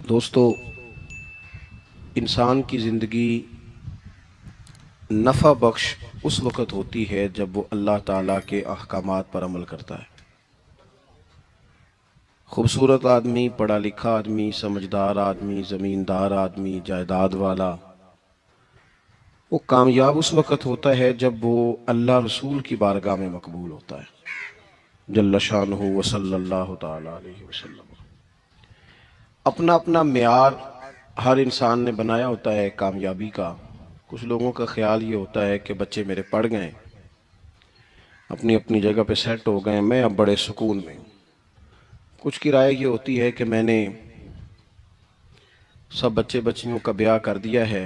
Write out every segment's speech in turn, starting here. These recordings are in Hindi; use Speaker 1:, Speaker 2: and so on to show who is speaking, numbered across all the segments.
Speaker 1: दोस्तों, इंसान की ज़िंदगी नफ़ा बख्श उस वक़्त होती है जब वो अल्लाह ताला के अहकामात पर अमल करता है। खूबसूरत आदमी, पढ़ा लिखा आदमी, समझदार आदमी, ज़मींदार आदमी, जायदाद वाला, वो कामयाब उस वक़्त होता है जब वो अल्लाह रसूल की बारगाह में मकबूल होता है, जल्ल शानुहु व सल्लल्लाहु तआला अलैहि वसल्लम। अपना अपना मेयार हर इंसान ने बनाया होता है कामयाबी का। कुछ लोगों का ख्याल ये होता है कि बच्चे मेरे पढ़ गए, अपनी अपनी जगह पे सेट हो गए, मैं अब बड़े सुकून में हूँ। कुछ की राय ये होती है कि मैंने सब बच्चे बच्चियों का ब्याह कर दिया है,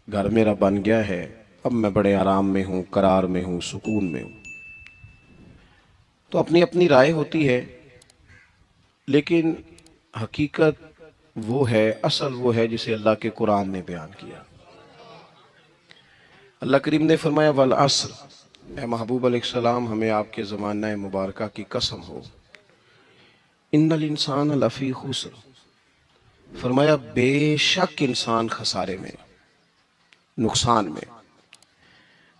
Speaker 1: घर मेरा बन गया है, अब मैं बड़े आराम में हूँ, करार में हूँ, सुकून में हूँ। तो अपनी अपनी राय होती है, लेकिन हकीकत वो है, असल वो है जिसे अल्लाह के कुरान ने बयान किया। अल्लाह करीम ने फरमाया वल अस्र, ए महबूब अलैहिस्सलाम, हमें आपके ज़माना मुबारका की कसम हो, इन्नल इंसान लफ़ी खुस्र, फरमाया बेशक इंसान खसारे में, नुकसान में।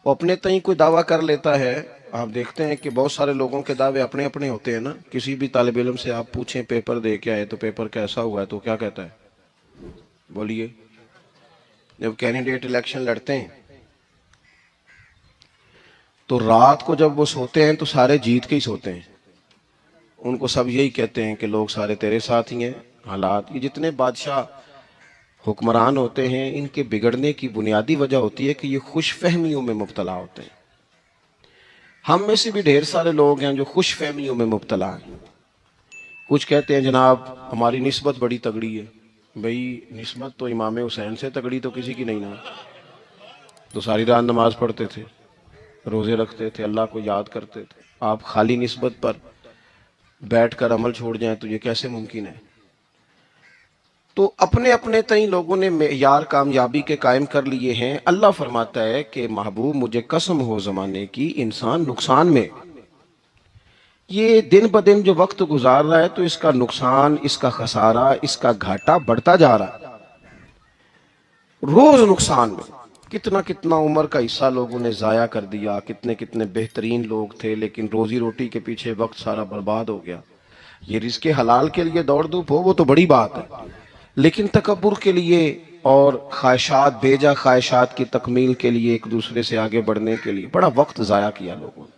Speaker 1: वो अपने तई कोई दावा कर लेता है। आप देखते हैं कि बहुत सारे लोगों के दावे अपने अपने होते हैं ना। किसी भी तालिब इल्म से आप पूछें पेपर दे के आए तो पेपर कैसा हुआ है, तो क्या कहता है? बोलिए। जब कैंडिडेट इलेक्शन लड़ते हैं तो रात को जब वो सोते हैं तो सारे जीत के ही सोते हैं। उनको सब यही कहते हैं कि लोग सारे तेरे साथ ही हैं। हालात, ये जितने बादशाह हुक्मरान होते हैं, इनके बिगड़ने की बुनियादी वजह होती है कि ये खुश फहमियों में मुब्तला होते हैं। हम में से भी ढेर सारे लोग हैं जो खुश फहमियों में मुब्तला हैं। कुछ कहते हैं जनाब हमारी निस्बत बड़ी तगड़ी है। भाई, निस्बत तो इमाम हुसैन से तगड़ी तो किसी की नहीं ना। तो सारी रात नमाज पढ़ते थे, रोजे रखते थे, अल्लाह को याद करते थे। आप खाली निस्बत पर बैठकर अमल छोड़ जाएं तो ये कैसे मुमकिन है? तो अपने अपने तई लोगों ने मेयार कामयाबी के कायम कर लिए हैं। अल्लाह फरमाता है कि महबूब मुझे कसम हो ज़माने की, इंसान नुकसान में। ये दिन ब दिन जो वक्त गुजार रहा है तो इसका नुकसान, इसका खसारा, इसका घाटा बढ़ता जा रहा है, रोज नुकसान में। कितना कितना उम्र का हिस्सा लोगों ने जाया कर दिया, कितने कितने बेहतरीन लोग थे, लेकिन रोजी रोटी के पीछे वक्त सारा बर्बाद हो गया। ये रिज़्क़े हलाल के लिए दौड़ धूप हो वो तो बड़ी बात है, लेकिन तकब्बुर के लिए और ख्वाहिशात, बेजा ख्वाहिशात की तकमील के लिए, एक दूसरे से आगे बढ़ने के लिए बड़ा वक्त जाया किया लोगों ने।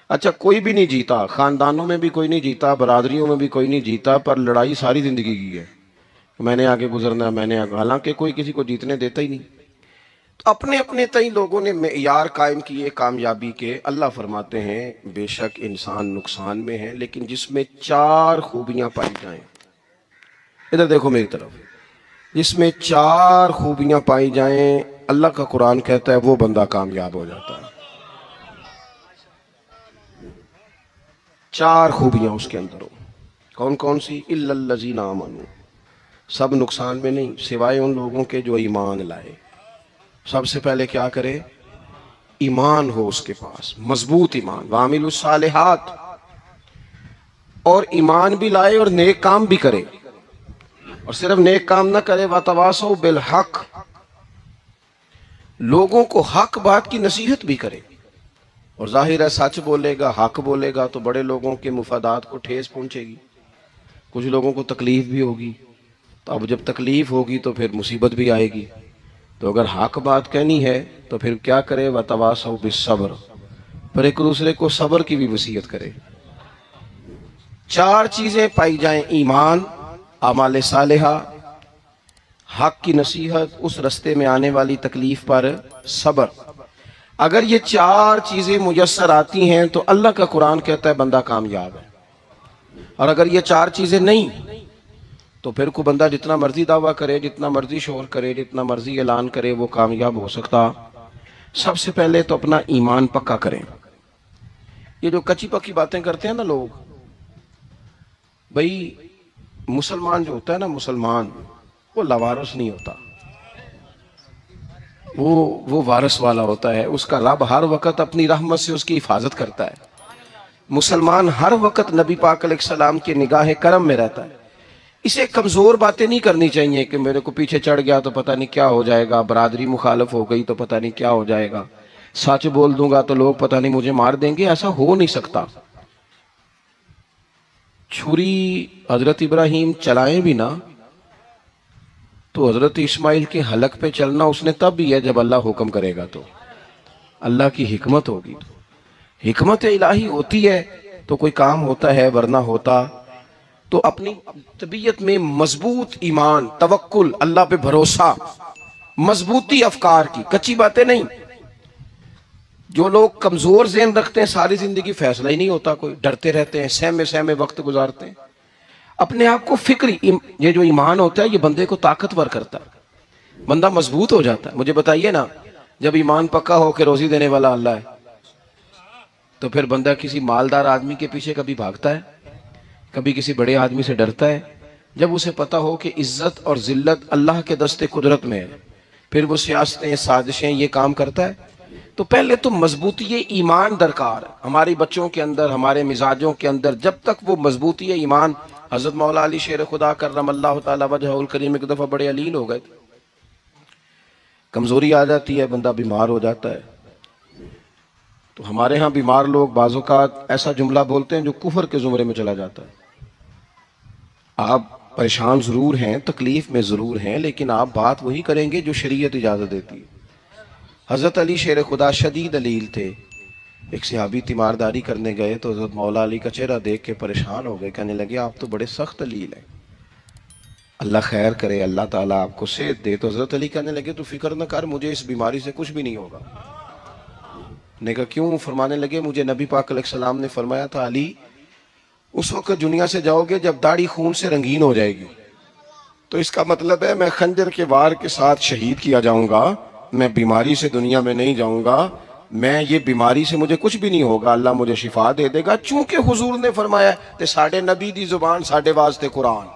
Speaker 1: अच्छा, कोई भी नहीं जीता, खानदानों में भी कोई नहीं जीता, बरादरियों में भी कोई नहीं जीता, पर लड़ाई सारी जिंदगी की है। मैंने आगे गुजरना है, मैंने आगे, हालांकि कोई किसी को जीतने देता ही नहीं। तो अपने अपने तई लोगों ने मेयार कायम किए कामयाबी के। अल्लाह फरमाते हैं बेशक इंसान नुकसान में है, लेकिन जिसमें चार खूबियां पाई जाएं, इधर देखो मेरी तरफ, जिसमें चार खूबियां पाई जाएं, अल्लाह का कुरान कहता है वो बंदा कामयाब हो जाता है। चार खूबियां उसके अंदर हो। कौन कौन सी? इल्लल्लज़ीना आमनू, सब नुकसान में नहीं सिवाय उन लोगों के जो ईमान लाए। सबसे पहले क्या करे? ईमान हो उसके पास, मजबूत ईमान। वामिलुस सालिहात, और ईमान भी लाए और नेक काम भी करे। और सिर्फ नेक काम ना करे, वतवासौ बिल हक, लोगों को हक बात की नसीहत भी करे। और जाहिर है सच बोलेगा, हक बोलेगा तो बड़े लोगों के मुफादात को ठेस पहुंचेगी, कुछ लोगों को तकलीफ भी होगी। तो अब जब तकलीफ होगी तो फिर मुसीबत भी आएगी। तो अगर हक बात कहनी है तो फिर क्या करे? वतवासौ बिस्सब्र, पर एक दूसरे को सब्र की भी वसीयत करे। चार चीजें पाई जाएं, ईमान, आमाल सालेहा, हक की नसीहत, उस रास्ते में आने वाली तकलीफ पर सब्र। अगर ये चार चीजें मुयस्सर आती हैं तो अल्लाह का कुरान कहता है बंदा कामयाब है। और अगर ये चार चीजें नहीं तो फिर कोई बंदा जितना मर्जी दावा करे, जितना मर्जी शोर करे, जितना मर्जी ऐलान करे, वो कामयाब हो सकता। सबसे पहले तो अपना ईमान पक्का करें। ये जो कच्ची पक्की बातें करते हैं ना लोग, भाई मुसलमान जो होता है ना, मुसलमान वो लवारस नहीं होता, वो वारस वाला होता है। उसका रब हर वक्त अपनी रहमत से उसकी हिफाजत करता है। मुसलमान हर वक्त नबी पाक अलैहिस्सलाम की निगाह करम में रहता है। इसे कमजोर बातें नहीं करनी चाहिए कि मेरे को पीछे चढ़ गया तो पता नहीं क्या हो जाएगा, बरादरी मुखालफ हो गई तो पता नहीं क्या हो जाएगा, सच बोल दूंगा तो लोग पता नहीं मुझे मार देंगे। ऐसा हो नहीं सकता। छुरी हजरत इब्राहिम चलाएं भी ना तो हजरत इस्माइल के हलक पे चलना उसने तब भी है जब अल्लाह हुक्म करेगा, तो अल्लाह की हिकमत होगी। तो हिकमत इलाही होती है तो कोई काम होता है, वरना होता तो अपनी तबीयत में मजबूत ईमान, तवक्कुल, अल्लाह पे भरोसा, मजबूती अफकार की, कच्ची बातें नहीं। जो लोग कमजोर ज़हन रखते हैं सारी जिंदगी फैसला ही नहीं होता, कोई डरते रहते हैं, सहमे सहमे वक्त गुजारते हैं। अपने आप को फिक्र, ये जो ईमान होता है ये बंदे को ताकतवर करता है, बंदा मजबूत हो जाता है। मुझे बताइए ना, जब ईमान पक्का हो कि रोजी देने वाला अल्लाह है तो फिर बंदा किसी मालदार आदमी के पीछे कभी भागता है, कभी किसी बड़े आदमी से डरता है? जब उसे पता हो कि इज्जत और जिल्लत अल्लाह के दस्ते कुदरत में है, फिर वो सियासतें, साजिशें, ये काम करता है। तो पहले तो मजबूती ईमान दरकार है हमारे बच्चों के अंदर, हमारे मिजाजों के अंदर। जब तक वो मजबूती ईमान, हजरत मौला अली शेर खुदा करमल्लाहु तआला वजहुल करीम एक दफा बड़े अलील हो गए थे, कमजोरी आ जाती है, बंदा बीमार हो जाता है। तो हमारे यहाँ बीमार लोग बाज़ौक़ात ऐसा जुमला बोलते हैं जो कुफर के जुमरे में चला जाता है। आप परेशान जरूर हैं, तकलीफ में जरूर हैं, लेकिन आप बात वही करेंगे जो शरीयत इजाजत देती है। हजरत अली शेर खुदा शदीद अलील थे, एक सहाबी तीमारदारी करने गए तो हजरत मौला अली का चेहरा देख के परेशान हो गए, कहने लगे आप तो बड़े सख्त अलील हैं, अल्लाह खैर करे, अल्लाह ताला आपको सेहत दे। तो हजरत अली कहने लगे तो फिक्र न कर, मुझे इस बीमारी से कुछ भी नहीं होगा। ने कहा क्यों? फरमाने लगे मुझे नबी पाक अलैहिस्सलाम ने फरमाया था, अली उस वक्त दुनिया से जाओगे जब दाढ़ी खून से रंगीन हो जाएगी, तो इसका मतलब है मैं खंजर के वार के साथ शहीद किया जाऊंगा, मैं बीमारी से दुनिया में नहीं जाऊंगा, मैं ये बीमारी से मुझे कुछ भी नहीं होगा, अल्लाह मुझे शिफा दे देगा। चूंकि हुजूर ने फरमाया ते साडे नबी दी जुबान साडे वास्ते कुरान।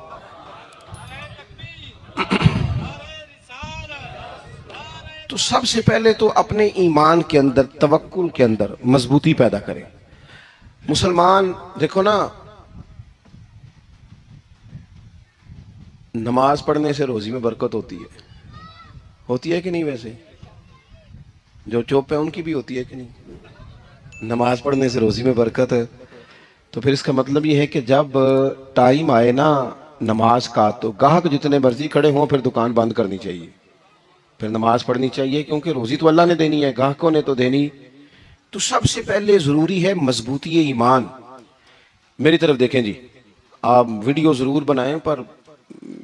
Speaker 1: तो सबसे पहले तो अपने ईमान के अंदर, तवक्कुल के अंदर मजबूती पैदा करें। मुसलमान देखो ना, नमाज पढ़ने से रोजी में बरकत होती है कि नहीं? वैसे जो चुप है उनकी भी होती है कि नहीं? नमाज पढ़ने से रोजी में बरकत है, तो फिर इसका मतलब ये है कि जब टाइम आए ना नमाज का, तो गाहक जितने मर्जी खड़े हों फिर दुकान बंद करनी चाहिए, फिर नमाज पढ़नी चाहिए, क्योंकि रोजी तो अल्लाह ने देनी है, गाहकों ने तो देनी। तो सबसे पहले जरूरी है मजबूती ईमान। मेरी तरफ देखें जी, आप वीडियो जरूर बनाएं पर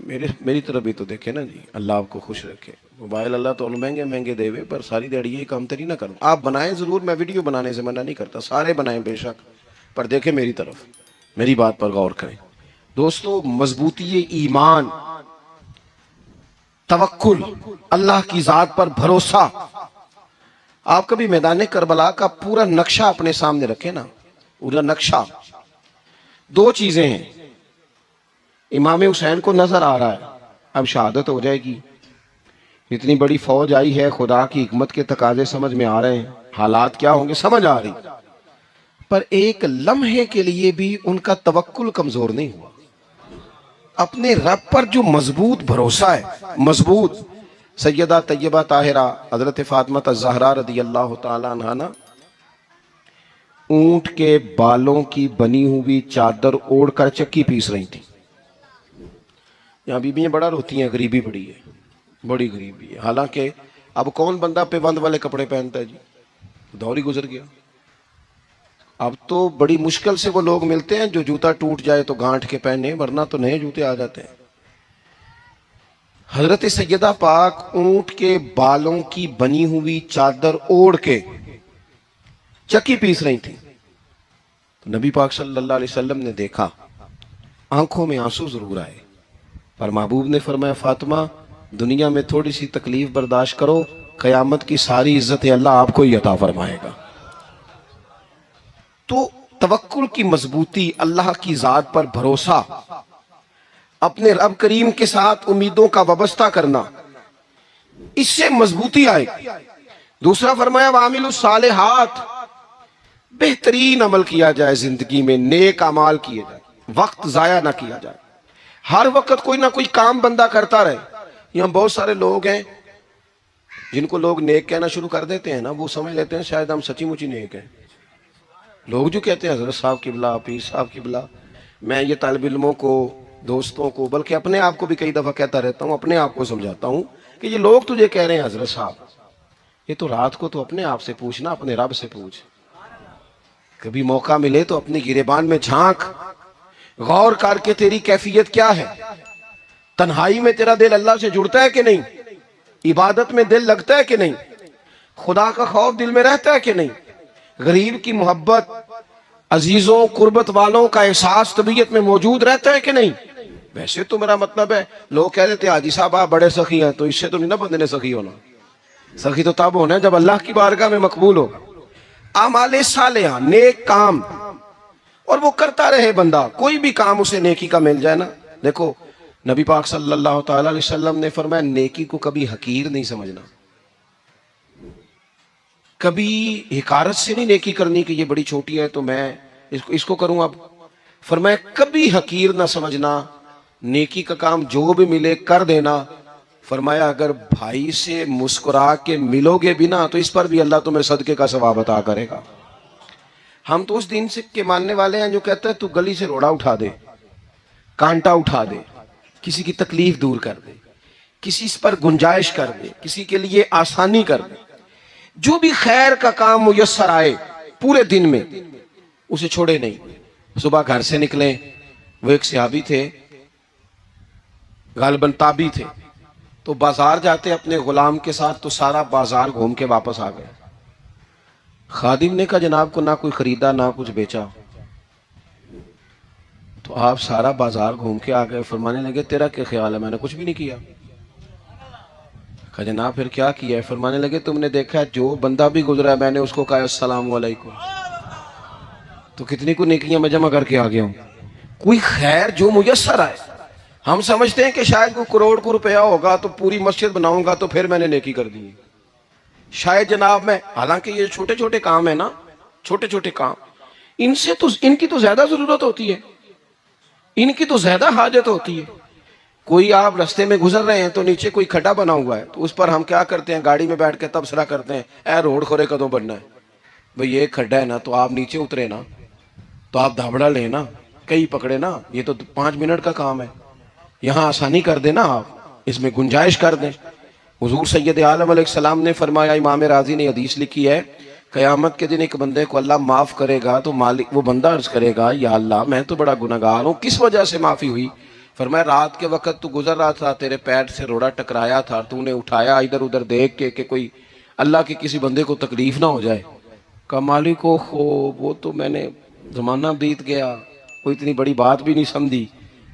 Speaker 1: मेरी तरफ भी तो देखें ना जी, अल्लाह आपको खुश रखे। मोबाइल अल्लाह तो महंगे महंगे देवे, पर सारी दिहाड़ी ये काम तो नहीं ना करूँ। आप बनाएं जरूर, मैं वीडियो बनाने से मना नहीं करता, सारे बनाएं बेशक, पर देखें मेरी तरफ, मेरी बात पर गौर करें। दोस्तों, मजबूती ईमान, तवक्कुल, अल्लाह की जात पर भरोसा। आप कभी मैदान करबला का पूरा नक्शा अपने सामने रखें ना, पूरा नक्शा। दो चीजें हैं, इमाम हुसैन को नजर आ रहा है अब शहादत हो जाएगी, इतनी बड़ी फौज आई है, खुदा की हिकमत के तकाजे समझ में आ रहे हैं, हालात क्या होंगे समझ आ रही, पर एक लम्हे के लिए भी उनका तवक्कुल कमजोर नहीं हुआ। अपने रब पर जो मजबूत भरोसा है, मजबूत। सैयदा तैयबा ताहिरा हजरत फातिमा ज़हरा रदी अल्लाह ताला अन्हा ना ऊंट के बालों की बनी हुई चादर ओढ़कर चक्की पीस रही थी। यहाँ बीबियां बड़ा रोती हैं, गरीबी बड़ी है, बड़ी गरीबी है। हालांकि अब कौन बंदा पेबंद वाले कपड़े पहनता है जी, दौर ही गुजर गया। अब तो बड़ी मुश्किल से वो लोग मिलते हैं जो जूता टूट जाए तो गांठ के पहने, वरना तो नए जूते आ जाते हैं। हजरत सैयदा पाक ऊंट के बालों की बनी हुई चादर ओढ़ के चक्की पीस रही थी। तो नबी पाक सल्लल्लाहु अलैहि वसल्लम ने देखा, आंखों में आंसू जरूर आए, पर महबूब ने फरमाया फातिमा दुनिया में थोड़ी सी तकलीफ बर्दाश्त करो, कयामत की सारी इज्जत अल्लाह आपको ही अता फरमाएगा। तो तवक्कुल की मजबूती, अल्लाह की जात पर भरोसा, अपने रब करीम के साथ उम्मीदों का वाबस्ता करना, इससे मजबूती आएगी। दूसरा फरमाया वामिलुस सालिहात, बेहतरीन अमल किया जाए जिंदगी में, नेक अमाल किए जाए, वक्त जाया ना किया जाए। हर वक्त कोई ना कोई काम बंदा करता रहे। यहाँ बहुत सारे लोग हैं जिनको लोग नेक कहना शुरू कर देते हैं ना, वो समझ लेते हैं शायद हम सच्ची मुची नेक हैं। लोग जो कहते हैं हजरत साहब किबला, पीर साहब किबला, मैं ये तालिब इल्मों को, दोस्तों को, बल्कि अपने आप को भी कई दफा कहता रहता हूँ, अपने आप को समझाता हूँ कि ये लोग तुझे कह रहे हैं हजरत साहब, ये तो रात को तो अपने आप से पूछना, अपने रब से पूछ। कभी मौका मिले तो अपनी गिरेबान में झांक, गौर करके तेरी कैफियत क्या है। तन्हाई में तेरा दिल अल्लाह से जुड़ता है कि नहीं, इबादत में दिल लगता है कि नहीं, खुदा का खौफ दिल में रहता है कि नहीं, गरीब की मोहब्बत, अजीजों कुर्बत वालों का एहसास तबीयत में मौजूद रहता है कि नहीं। वैसे तो मेरा मतलब है, लोग कह देते हाजी साहब आप बड़े सखी हैं, तो इससे तो नहीं ना बंदे ने सखी होना। सखी तो तब होना है जब अल्लाह की बारगाह में मकबूल हो। आमाले सालेहा, नेक काम, और वो करता रहे बंदा, कोई भी काम उसे नेकी का मिल जाए ना। देखो नबी पाक सल्लल्लाहु ताला अलैहि वसल्लम ने फरमाया नेकी को कभी हकीर नहीं समझना, कभी हिकारत से नहीं नेकी करनी कि ये बड़ी छोटी है तो मैं इसको करूं। अब फरमाया कभी हकीर ना समझना, नेकी का काम जो भी मिले कर देना। फरमाया अगर भाई से मुस्कुरा के मिलोगे भी ना तो इस पर भी अल्लाह तुम्हें सदके का सवाब अता करेगा। हम तो उस दिन से के मानने वाले हैं जो कहते हैं तू गली से रोड़ा उठा दे, कांटा उठा दे, किसी की तकलीफ दूर कर दे, किसी पर गुंजाइश कर दे, किसी के लिए आसानी कर दे, जो भी खैर का काम मुयस्सर आए पूरे दिन में उसे छोड़े नहीं। सुबह घर से निकले, वो एक सहाबी थे, गालिबन ताबी थे, तो बाजार जाते अपने गुलाम के साथ, तो सारा बाजार घूम के वापस आ गए। खादिम ने कहा जनाब को ना कोई खरीदा ना कुछ बेचा, तो आप सारा बाजार घूम के आ गए। फरमाने लगे तेरा क्या ख्याल है, मैंने कुछ भी नहीं किया। कहा जनाब फिर क्या किया है। फरमाने लगे तुमने देखा है जो बंदा भी गुजरा है मैंने उसको कहा अस्सलाम वालेकुम, तो कितनी को नेकियां मैं जमा करके आ गया हूं। कोई खैर जो मुयस्सर आए, हम समझते हैं कि शायद कोई करोड़ को रुपया होगा तो पूरी मस्जिद बनाऊंगा तो फिर मैंने नेकी कर दी, शायद जनाब मैं, हालांकि ये छोटे छोटे काम है ना, छोटे छोटे काम, इनसे तो इनकी तो ज्यादा जरूरत होती है, इनकी तो ज्यादा हाजत होती है। कोई आप रास्ते में गुजर रहे हैं तो नीचे कोई खड्डा बना हुआ है, तो उस पर हम क्या करते हैं, गाड़ी में बैठ के तबसरा करते हैं, ए रोड खोरे कदों बनना है भाई, ये खड्डा है ना, तो आप नीचे उतरे ना, तो आप धाबड़ा ले ना, कई पकड़े ना, ये तो 5 मिनट का काम है, यहाँ आसानी कर देना, आप इसमें गुंजाइश कर दें। हुजूर सैयद आलम अलैहिस्सलाम ने फरमाया, इमाम राजी ने हदीस लिखी है, कयामत के दिन एक बंदे को अल्लाह माफ करेगा तो मालिक, वो बंदा अर्ज करेगा या अल्लाह मैं तो बड़ा गुनहगार हूँ, किस वजह से माफी हुई। फरमाया रात के वक्त तू गुजर रहा था, तेरे पैर से रोड़ा टकराया था, तूने उठाया इधर उधर देख के कि कोई अल्लाह के किसी बंदे को तकलीफ ना हो जाए। कहा मालिक हो वो तो मैंने, जमाना बीत गया, कोई इतनी बड़ी बात भी नहीं समझी।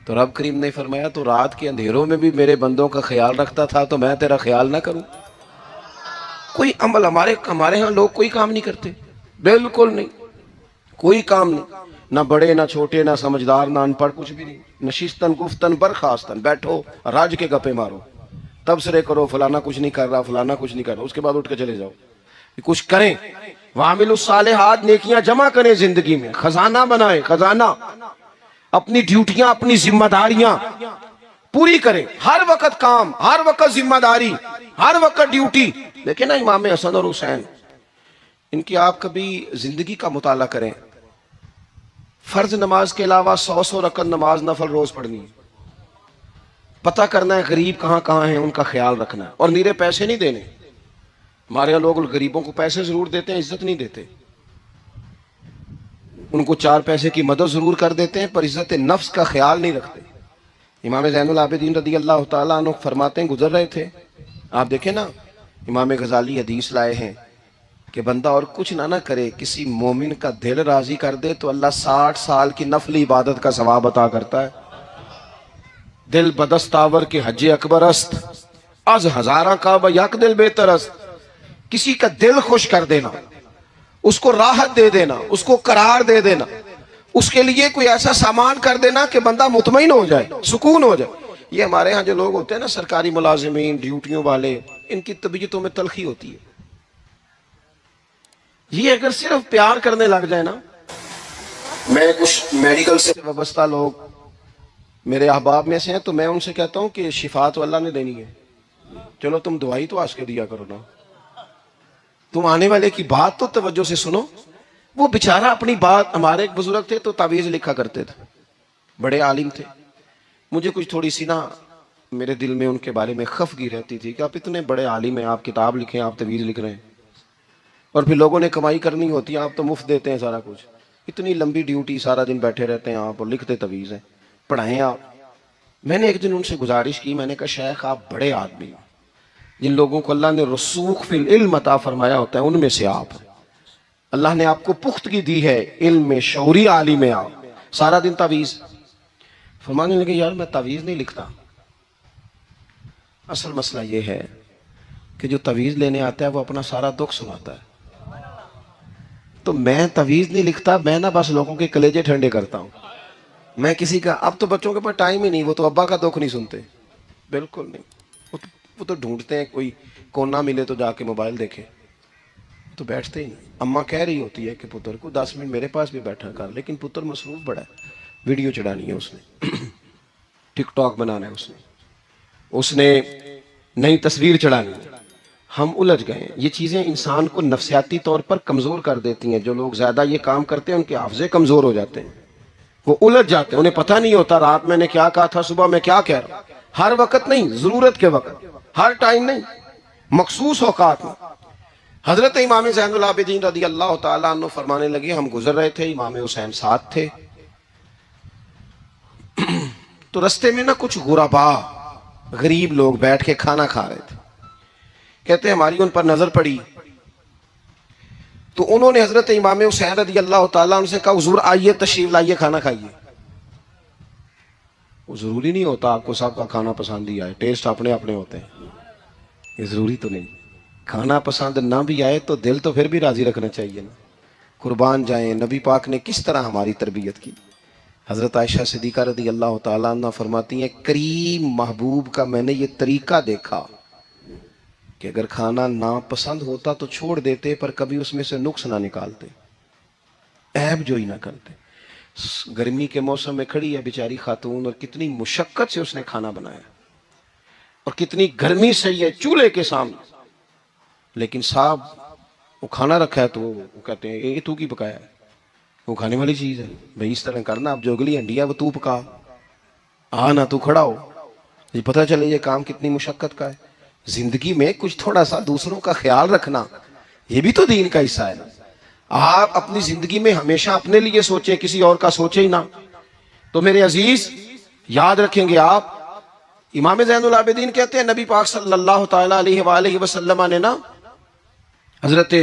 Speaker 1: तो रब करीम ने फरमाया तो रात के अंधेरों में भी मेरे बंदों का ख्याल रखता था, तो मैं तेरा ख्याल ना करूं। कोई अमल हमारे यहाँ लोग कोई काम नहीं करते, बिल्कुल नहीं, कोई काम नहीं, ना बड़े ना छोटे ना समझदार ना अनपढ़, कुछ भी नहीं। नशिस्तन गुफ्तन बरखास्तन, बैठो राज के गप्पे मारो, तबसरे करो, फलाना कुछ नहीं कर रहा, फलाना कुछ नहीं कर रहा, उसके बाद उठ के चले जाओ। कुछ करें, वामिलुस सालिहात, नेकियां जमा करें जिंदगी में, खजाना बनाए, खजाना, अपनी ड्यूटियां अपनी जिम्मेदारियां पूरी करें, हर वक्त काम, हर वक्त जिम्मेदारी, हर वक्त ड्यूटी। देखे ना इमाम हसन और हुसैन, इनकी आप कभी जिंदगी का मुताला करें, फर्ज नमाज के अलावा 100 रकत नमाज नफल रोज पढ़नी है, पता करना है गरीब कहाँ कहाँ है, उनका ख्याल रखना है, और नीरे पैसे नहीं देने। हमारे यहाँ लोग गरीबों को पैसे जरूर देते हैं, इज्जत नहीं देते, उनको 4 पैसे की मदद जरूर कर देते हैं पर इज्जत नफ्स का ख्याल नहीं रखते। इमाम ज़ैनुल आबिदीन रदी अल्लाह ताला अन्हु फरमाते हैं, गुजर रहे थे, आप देखें ना, इमाम गजाली हदीस लाए हैं कि बंदा और कुछ ना करे, किसी मोमिन का दिल राजी कर दे तो अल्लाह 60 साल की नफली इबादत का सवाब अता करता है। दिल बदस्तावर के हज अकबर अस्त, अज हजारा का यक दिल बेहतरस्त। किसी का दिल खुश कर देना, उसको राहत दे देना, उसको करार दे देना, उसके लिए कोई ऐसा सामान कर देना कि बंदा मुतमईन हो जाए, सुकून हो जाए। ये हमारे यहाँ जो लोग होते हैं ना, सरकारी मुलाजिमीन, ड्यूटियों वाले, इनकी तबीयतों में तलखी होती है। ये अगर सिर्फ प्यार करने लग जाए ना, मैं कुछ मेडिकल से वाबस्ता लोग मेरे अहबाब में से हैं, तो मैं उनसे कहता हूं कि शिफा तो अल्लाह ने देनी है, चलो तुम दवाई तो आज के दिया करो ना, तुम आने वाले की बात तो तवज्जो से सुनो। वो बेचारा अपनी बात, हमारे एक बुजुर्ग थे तो तावीज़ लिखा करते थे, बड़े आलिम थे। मुझे कुछ थोड़ी सी ना मेरे दिल में उनके बारे में खफगी रहती थी कि आप इतने बड़े आलिम हैं, आप किताब लिखें, आप तवीज़ लिख रहे हैं, और फिर लोगों ने कमाई करनी होती है, आप तो मुफ्त देते हैं सारा कुछ, इतनी लंबी ड्यूटी, सारा दिन बैठे रहते हैं आप और लिखते तवीज़ हैं, पढ़ाएं आप। मैंने एक दिन उनसे गुजारिश की, मैंने कहा शेख आप बड़े आदमी हैं, जिन लोगों को अल्लाह ने रसूख फिल इल्म अता फरमाया होता है उनमें से आप हैं। अल्लाह ने आपको पुख्तगी दी है इल्म में, शौरी आलिम में, आप सारा दिन तावीज़। फरमाने लगे यार मैं तावीज़ नहीं लिखता, असल मसला ये है कि जो तवीज़ लेने आता है वो अपना सारा दुख सुनाता है, तो मैं तवीज़ नहीं लिखता, मैं ना बस लोगों के कलेजे ठंडे करता हूँ। मैं किसी का, अब तो बच्चों के पास टाइम ही नहीं, वो तो अब्बा का दुख नहीं सुनते, बिल्कुल नहीं। वो तो ढूंढते हैं कोई कोना मिले तो जाके मोबाइल देखे, तो बैठते ही नहीं। अम्मा कह रही होती है कि पुत्र को 10 मिनट मेरे पास भी बैठा कर, लेकिन पुत्र मसरूफ बड़ा है, वीडियो चढ़ानी है उसने, टिकटॉक बनाना है उसने नई तस्वीर चढ़ानी है। हम उलझ गए। ये चीज़ें इंसान को नफसियाती तौर पर कमज़ोर कर देती हैं। जो लोग ज़्यादा ये काम करते हैं उनके हाफ़ज़े कमज़ोर हो जाते हैं, वो उलझ जाते हैं, उन्हें पता नहीं होता रात मैंने क्या कहा था, सुबह मैं क्या कह रहा हूँ। हर वक्त नहीं, ज़रूरत के वक्त, हर टाइम नहीं, मखसूस औकात में। हज़रत इमाम ज़ैनुल आबिदीन रज़ी अल्लाह तआला अन्हु फरमाने लगे, हम गुजर रहे थे, इमाम हुसैन साथ थे, तो रास्ते में ना कुछ गुरबा, गरीब लोग बैठ के खाना खा रहे थे। कहते हमारी उन पर नजर पड़ी, तो उन्होंने हजरत इमाम हुसैन रज़ी अल्लाह तआला अन्हु से कहा हुजूर आइए तशरीफ लाइए, खाना खाइए। वो जरूरी नहीं होता आपको सबका खाना पसंद ही आए, टेस्ट अपने अपने होते हैं, ये जरूरी तो नहीं। खाना पसंद ना भी आए तो दिल तो फिर भी राजी रखना चाहिए ना। कुर्बान जाए, नबी पाक ने किस तरह हमारी तरबियत की। हजरत आयशा सिद्दीक़ा रज़ी अल्लाह तआला अन्हा फरमाती हैं, करीम महबूब का मैंने ये तरीका देखा कि अगर खाना ना पसंद होता तो छोड़ देते, पर कभी उसमें से नुक्स ना निकालते, ऐब जो ही ना करते। गर्मी के मौसम में खड़ी है बेचारी खातून, और कितनी मुशक्कत से उसने खाना बनाया, और कितनी गर्मी से ये चूल्हे के सामने, लेकिन साहब वो खाना रखा है तो वो कहते हैं ये तू की पकाया है, वो खाने वाली चीज़ है भाई, इस तरह करना, अब जो अगली हंडी है वो तू पका, आ ना तू खड़ा हो, ये पता चले ये काम कितनी मुशक्कत का है। जिंदगी में कुछ थोड़ा सा दूसरों का ख्याल रखना, ये भी तो दीन का हिस्सा है ना। आप अपनी जिंदगी में हमेशा अपने लिए सोचे, किसी और का सोचे ही ना। तो मेरे अजीज याद रखेंगे आप, इमाम ज़ैनुल आबिदीन कहते हैं नबी पाक सल्लल्लाहु तआला अलैहि वसल्लम ने ना हजरत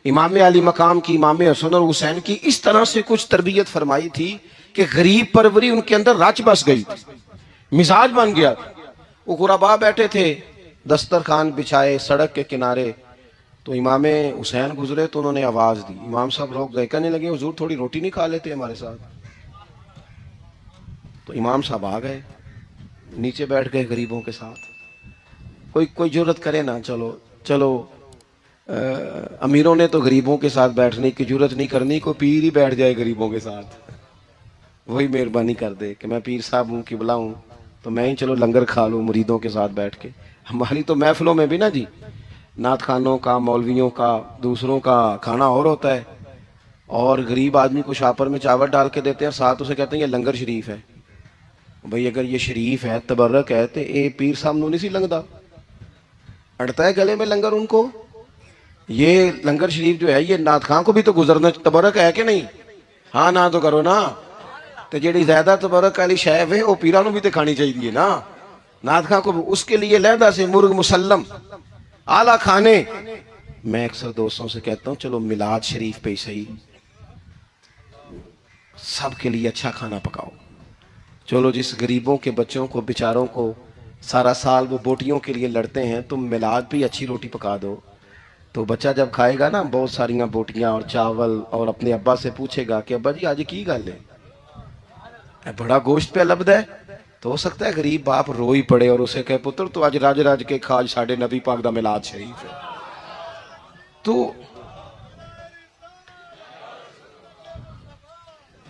Speaker 1: इमाम अली मकाम की, इमाम हसन और हुसैन की इस तरह से कुछ तरबियत फरमाई थी कि गरीब परवरी उनके अंदर रच बस गई थी, मिजाज बन गया था। वो गुरबा बैठे थे, दस्तरखान बिछाए सड़क के किनारे, तो इमाम हुसैन गुजरे तो उन्होंने आवाज दी, इमाम साहब रोक गए, कहने लगे हुजूर थोड़ी रोटी नहीं खा लेते हमारे साथ। तो इमाम साहब आ गए, नीचे बैठ गए गरीबों के साथ। कोई जुर्रत करे ना, चलो चलो अमीरों ने तो गरीबों के साथ बैठने की जुर्रत नहीं करनी, कोई पीर ही बैठ जाए गरीबों के साथ, वही मेहरबानी कर दे कि मैं पीर साहब हूँ, किबला हूँ, तो मैं ही चलो लंगर खा लूँ मुरीदों के साथ बैठ के। हमारी तो महफिलों में भी ना जी, नात खानों का, मौलवियों का, दूसरों का खाना और होता है, और गरीब आदमी को शापर में चावल डाल के देते हैं, साथ उसे कहते हैं ये लंगर शरीफ है। भाई अगर ये शरीफ है, तबर्रक है, तो ये पीर साहब नहीं सी लंगदा, अड़ता है गले में लंगर उनको। ये लंगर शरीफ जो है ये नात खां को भी तो गुजरना, तबर्रक है कि नहीं? हाँ ना तो करो ना। तो जी ज्यादा तबर्रक वाली शैव है वो पीरा भी तो खानी चाहिए ना, नात खां को उसके लिए लहदा से मुर्ग मुसल्लम आला खाने। मैं अक्सर दोस्तों से कहता हूँ चलो मिलाद शरीफ पे सही, सबके लिए अच्छा खाना पकाओ। चलो जिस गरीबों के बच्चों को, बेचारों को सारा साल वो बोटियों के लिए लड़ते हैं, तुम मिलाद पे अच्छी रोटी पका दो, तो बच्चा जब खाएगा ना बहुत सारियां बोटियां और चावल, और अपने अब्बा से पूछेगा कि अब्बा जी आज की गल है, बड़ा गोश्त पे लब्ध है, तो हो सकता है गरीब बाप रो ही पड़े और उसे कहे पुत्र तो आज राज राज के खाज साढ़े नबी पाक दा मिलाद शरीफ है।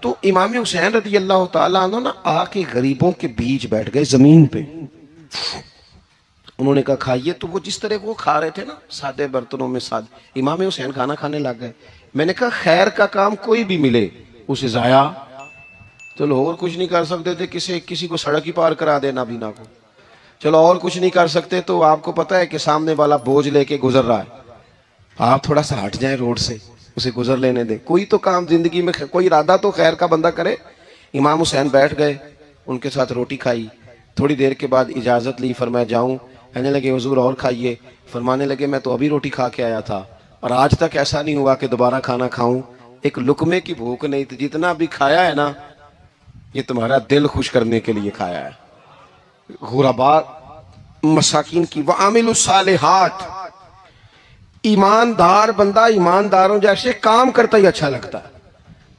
Speaker 1: तो इमाम हुसैन रज़ी अल्लाह ताला अन्हु ना आके गरीबों के बीच बैठ गए जमीन पे। उन्होंने कहा खाइए। तो वो जिस तरह वो खा रहे थे ना सादे बर्तनों में, सादे, इमाम हुसैन खाना खाने लग गए। मैंने कहा खैर का काम कोई भी मिले उसे जाया, चलो और कुछ नहीं कर सकते थे, किसी को सड़क ही पार करा देना बीना को, चलो और कुछ नहीं कर सकते, तो आपको पता है कि सामने वाला बोझ लेके गुजर रहा है, आप थोड़ा सा हट जाए रोड से, उसे गुजर लेने दें। कोई तो काम जिंदगी में, कोई इरादा तो खैर का बंदा करे। इमाम हुसैन बैठ गए, उनके साथ रोटी खाई। थोड़ी देर के बाद इजाजत ली, फरमाया जाऊं? कहने लगे हुजूर और खाइए। फरमाने लगे मैं तो अभी रोटी खा के आया था और आज तक ऐसा नहीं हुआ कि दोबारा खाना खाऊं। एक लुकमे की भूख नहीं थी, जितना भी खाया है ना ये तुम्हारा दिल खुश करने के लिए खाया है। गुरबा मसाकिन की वामिलुस सालिहात, ईमानदार बंदा ईमानदारों जैसे काम करता ही अच्छा लगता है।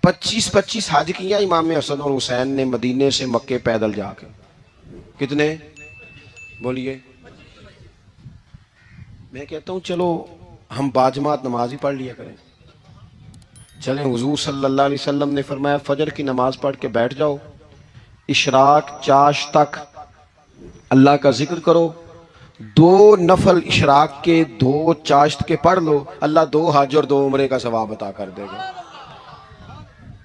Speaker 1: 25-25 हज किया इमाम हसन और हुसैन ने मदीने से मक्के पैदल जाके। कितने बोलिए? मैं कहता हूं चलो हम बाजमात नमाज ही पढ़ लिया करें। चलें, हुजूर सल्लल्लाहु अलैहि वसल्लम ने फरमाया फजर की नमाज पढ़ के बैठ जाओ, इशराक चाश तक अल्लाह का जिक्र करो, 2 नफल इशराक के 2 चाश्त के पढ़ लो, अल्लाह 2 हज और 2 उम्रे का सवाब अता कर देगा।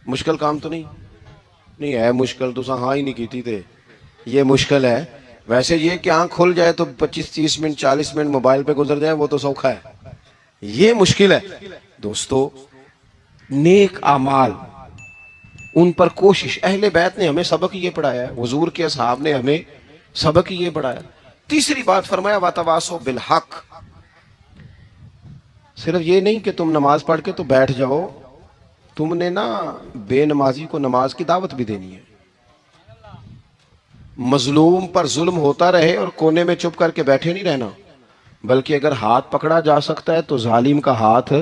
Speaker 1: मुश्किल काम तो नहीं है। मुश्किल तो हाँ ही नहीं की थे, ये मुश्किल है। वैसे ये कि आँख खुल जाए तो 25-30 मिनट 40 मिनट मोबाइल पे गुजर जाए वो तो सौखा है, ये मुश्किल है। दोस्तों नेक आमाल उन पर कोशिश, अहले बैत ने हमें सबक ये पढ़ाया है, हुजूर के असहाब ने हमें सबक ये पढ़ाया। तीसरी बात फरमाया वातवासो बिल हक, सिर्फ ये नहीं कि तुम नमाज पढ़ के तो बैठ जाओ, तुमने ना बेनमाजी को नमाज की दावत भी देनी है। मजलूम पर जुल्म होता रहे और कोने में चुप करके बैठे नहीं रहना, बल्कि अगर हाथ पकड़ा जा सकता है तो जालिम का हाथ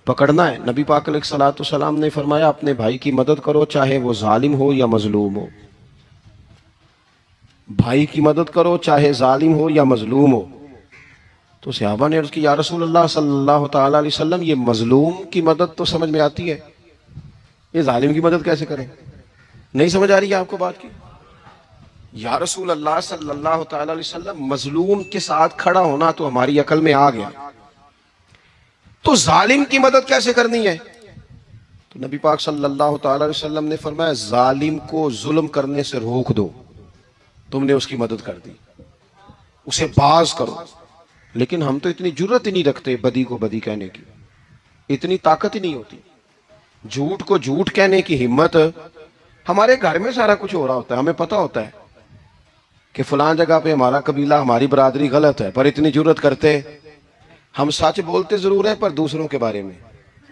Speaker 1: पकड़ना है। नबी पाक अलैहिस्सलातु वस्सलाम ने फरमाया अपने भाई की मदद करो, चाहे वो जालिम हो या मजलूम हो। भाई की मदद करो चाहे जालिम हो या मजलूम हो। तो सहाबा ने अर्ज की या रसूल अल्लाह सल्लल्लाहु तआला अलैहि वसल्लम, ये मजलूम की मदद तो समझ में आती है, ये जालिम की मदद कैसे करें? नहीं समझ आ रही है आपको बात की? या रसूल अल्लाह सल्लल्लाहु तआला अलैहि वसल्लम, मजलूम के साथ खड़ा होना तो हमारी अकल में आ गया, तो जालिम की मदद कैसे करनी है? तो नबी पाक सल्लल्लाहु तआला अलैहि वसल्लम ने फरमाया जालिम को जुल्म करने से रोक दो। तुमने उसकी मदद कर दी, उसे बाज करो। लेकिन हम तो इतनी जुर्रत ही नहीं रखते बदी को बदी कहने की, इतनी ताकत ही नहीं होती। झूठ को झूठ कहने की हिम्मत, हमारे घर में सारा कुछ हो रहा होता है, हमें पता होता है कि फलां जगह पे हमारा कबीला हमारी बरादरी गलत है, पर इतनी जुर्रत करते। हम सच बोलते जरूर हैं पर दूसरों के बारे में,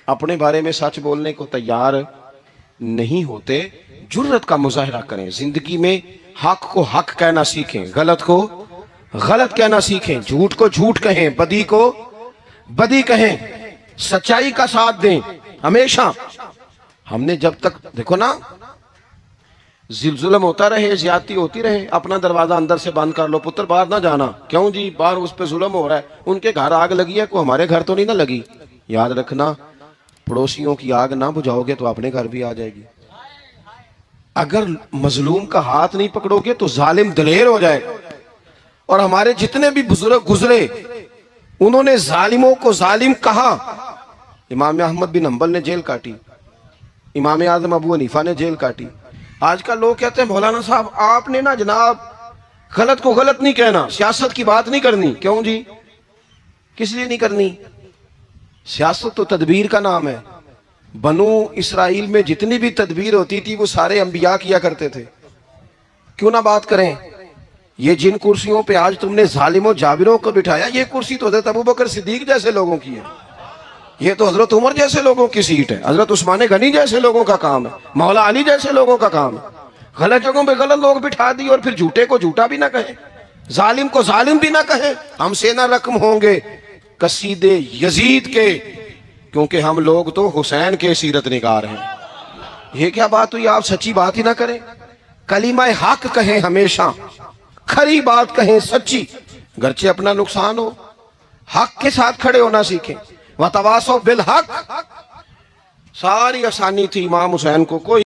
Speaker 1: अपने बारे में सच बोलने को तैयार नहीं होते। जुर्रत का मुजाहरा करें, जिंदगी में हक को हक कहना सीखें, गलत को गलत कहना सीखें, झूठ को झूठ कहें, बदी को बदी कहें, सच्चाई का साथ दें हमेशा। हमने जब तक देखो ना, जुल्म होता रहे, ज्यादती होती रहे, अपना दरवाजा अंदर से बंद कर लो, पुत्र बाहर ना जाना। क्यों जी? बाहर उस पे जुल्म हो रहा है, उनके घर आग लगी है, को हमारे घर तो नहीं ना लगी। याद रखना, पड़ोसियों की आग ना बुझाओगे तो अपने घर भी आ जाएगी। अगर मजलूम का हाथ नहीं पकड़ोगे तो जालिम दलेर हो जाएगा। और हमारे जितने भी बुजुर्ग गुजरे उन्होंने जालिमों को जालिम कहा। इमाम अहमद बिन हंबल ने जेल काटी, इमाम आजम अबू हनीफा ने जेल काटी। आजकल लोग कहते हैं मौलाना साहब आपने ना जनाब गलत को गलत नहीं कहना, सियासत की बात नहीं करनी। क्यों जी? किस लिए नहीं करनी? सियासत तो तदबीर का नाम है। बनु इसराइल में जितनी भी तदबीर होती थी वो सारे अंबिया किया करते थे। क्यों ना बात करें? ये जिन कुर्सियों पे आज तुमने जालिमों जाबिरों को बिठाया, ये कुर्सी तो हजरत अबू बकर सिद्दीक जैसे लोगों की है, ये तो हजरत उमर जैसे लोगों की सीट है, हजरत उस्मान गनी जैसे लोगों का काम है, मौला अली जैसे लोगों का काम है। गलत जगहों पे गलत लोग बिठा दिए और फिर झूठे को झूठा भी ना कहे, जालिम को जालिम भी ना कहे। हमसे ना रकम होंगे कसीदे यजीद के, क्योंकि हम लोग तो हुसैन के सीरत निगार हैं। ये क्या बात हुई? आप सच्ची बात ही ना करें, कलीमा हक कहें, हमेशा खरी बात कहें, सच्ची, गरचे अपना नुकसान हो, हक के साथ खड़े होना सीखें। वतवासो बिल हक, सारी आसानी थी इमाम हुसैन को, कोई